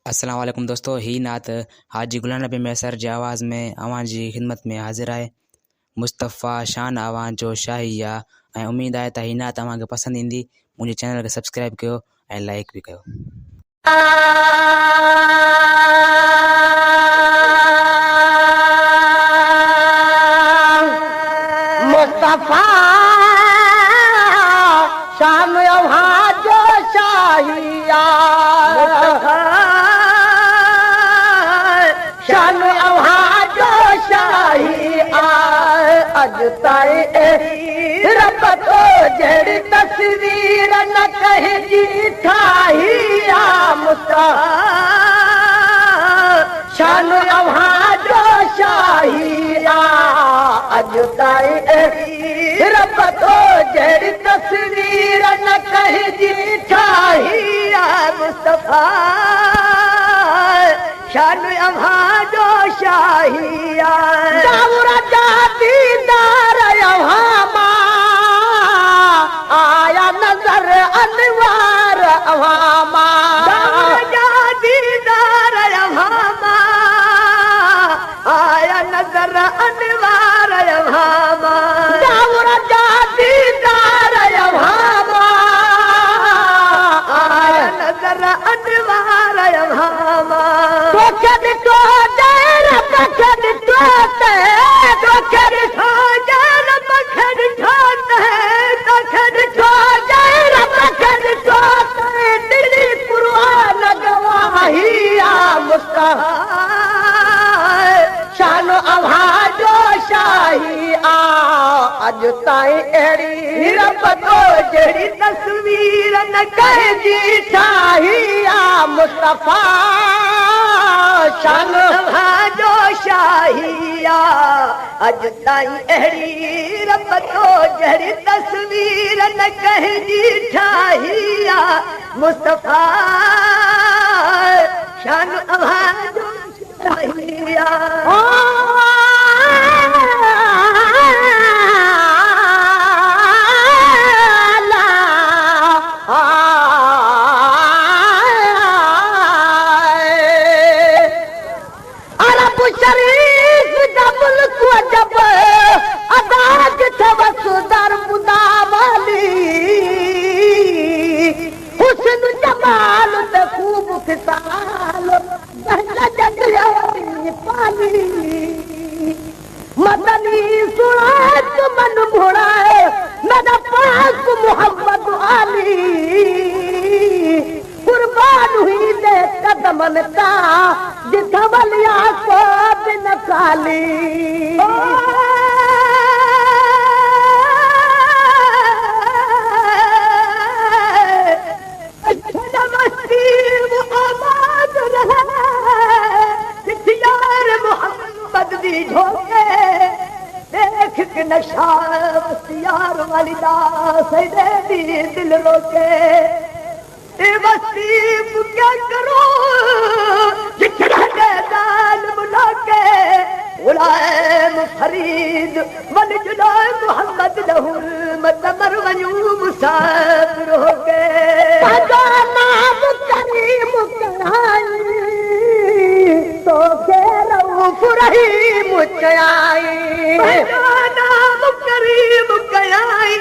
अस्सलाम वालेकुम दोस्तों। ही नात हाजी गुलाम नबी मैसर जी आवाज़ में अवां जी ख़िदमत में हाज़िर आहे। मुस्तफ़ा शान अवां जो शाही आहे ऐं उमेद आहे त ही नात तव्हांखे पसंदि ईंदी। मुंहिंजे चैनल खे सब्सक्राइब कयो ऐं लाइक बि कयो। मुस्तफ़ा शान अवां जो शाही शान अवां जो शाही अज ताईं रब तो जहिड़ी तस्वीर न कंहिंजी ठाही मुस्तफ़ा शान अवां जो शाही अज ताईं रब तो जहिड़ी तस्वीर न कंहिंजी ठाही मुस्तफ़ा शान अवां जो शाही दाऊर जा दीदार अवां मां आया नज़र अनवार अवां मां दाऊर जा दीदार अवां मां आया नज़र अनवार अवां मां दाऊर जा दीदार अवां मां आया नज़र अनवार अवां मां तोखे ॾिठो जय रब खे ॾिठो तोखे ॾिठो जय रब खे ॾिठो तोखे ॾिठो जय रब खे ॾिठो दिली क़ुर्आन गवाही मुस्तफ़ा शान अवां जो शाही अज ताईं अहिड़ी रब तो जहिड़ी तस्वीर न कंहिंजी ठाही मुस्तफ़ा शान अवां जो शाही अज ताईं अहिड़ी रब तो जहिड़ी तस्वीर न कंहिंजी ठाही मुस्तफ़ा शान अवां जो शाही शरीफ दा मुल्क जब अदाज थवस दरमुदा वाली हुस्न जमाल ते खूब फिसाल पाली मदनी सुरात मन भुड़ाए मेरा पाक मोहम्मद आली कुर्बान हुई दे कदमन ता जिथा वलिया को बिन खाली मोहम्मद दी झोंके देख के नशा यार वाली दास दे दिल रोके वसीब क्या करो गुलाम फरीद मन जुलाए मोहम्मद लहुल मतमर वयूं मुसाफिर हो गए नाम करीम कराई तो के रऊफ रहीम चयाई नाम करीम कराई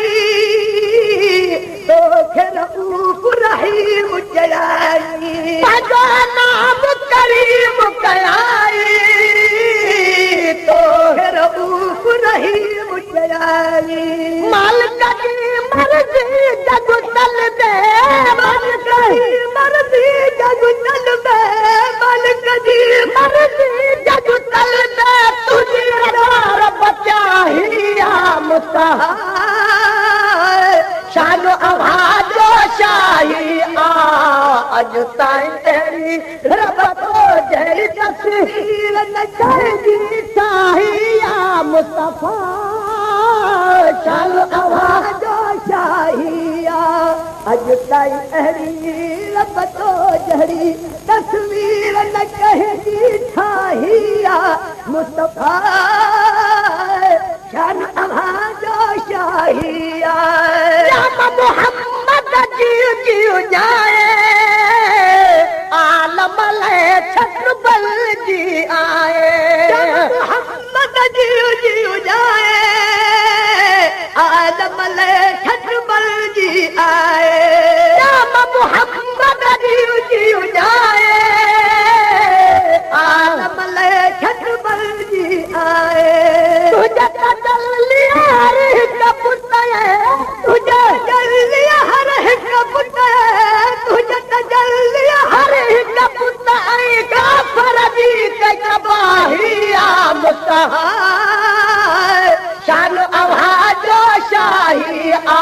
तो के रऊफ रहीम चयाई नाम करीम कराई तो रऊफ रहीम चयाई मालिक की मर्जी जग तल दे मालिक की मर्जी जग तल दे मालिक की मर्जी जग तल दे तुझी रब चाहिए मुस्तफ़ा शान अवां जो शाही अज ताईं अहिड़ी रब तो जहिड़ी तस्वीर न कंहिंजी ठाही मुस्तफ़ा शान अवां जो शाही अज ताईं अहिड़ी रब तो जहिड़ी तस्वीर न कंहिंजी ठाही मुस्तफ़ा शान अवां जो शाही मोहम्मद जी जाए आलम ले जीव जीव जाए आलम ले छठ बलजी आए तुझे जल लिया हर एक पुत है तुझे जल लिया हर एक पुत है तुझे जल लिया हर एक पुत है काफर जी के कबाहिया मुस्तफा शान आवाज शाही आ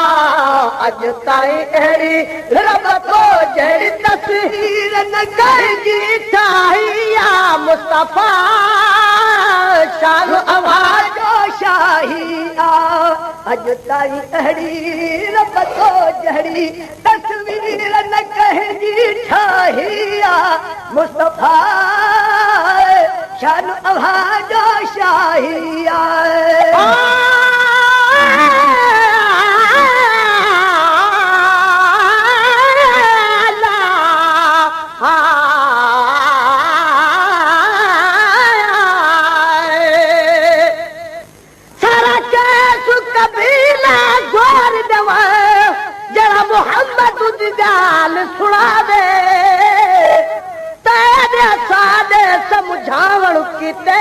अज ताईं अहिड़ी रब तो जहिड़ी तस्वीर न कहिजी ठाही आ मुस्तफा शान आवाज शाही आ अज ताईं अहिड़ी रब तो जहिड़ी तस्वीर न कहिजी ठाही आ मुस्तफा शान आवाज शाही आ गाल सुना दे तेरे सादे समझावण किते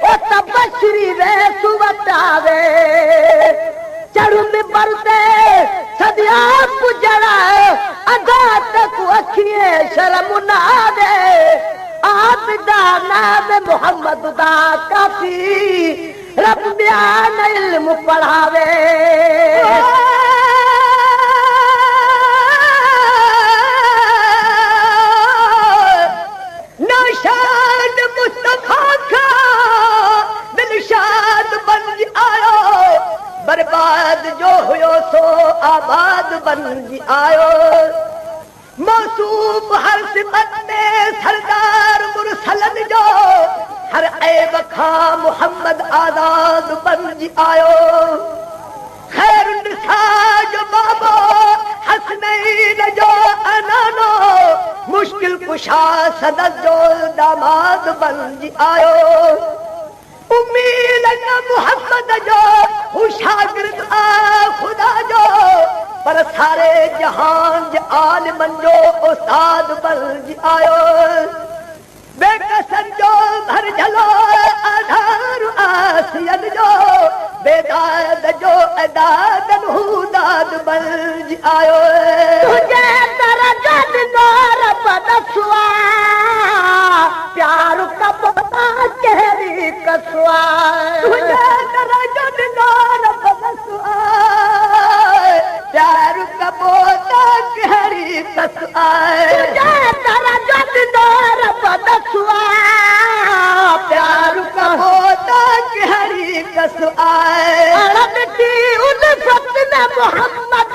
ओ तबश्री वे सुवतावे चढ़ू मिंबर ते सदिया पुजड़ा अदा तक अखिए शर्म ना दे आप दा नाम मोहम्मद दा काफी रब बयान इल्म पढ़ावे बर्बाद जो हुयो सो आबाद बन आयो मौसूफ हर सिफत में सरदार मुरसलन जो हर ऐब खां मोहम्मद आजाद बन आयो खैर जो बाबो हसनैन जो अनानो मुश्किल कुशा सदत जो दामाद बन आयो उम्मीद न मोहम्मद जो हू शागिर्द आ खुदा जो पर सारे जहान जे आलिमन जो उस्ताद बन आयो बेकसन जो भर झलो आधार आसियन जो बेदाद जो अदादन हुदाद बन आयो तुझे दरजत नूर बदसुआ प्यार का पता कहरी कसुआ तुझे दरजत नूर बदसुआ प्यार का पता कहरी कसुआ तुझे दरजत नूर बदसुआ प्यार का पता कहरी कसुआ अरब की उल्फत में मोहम्मद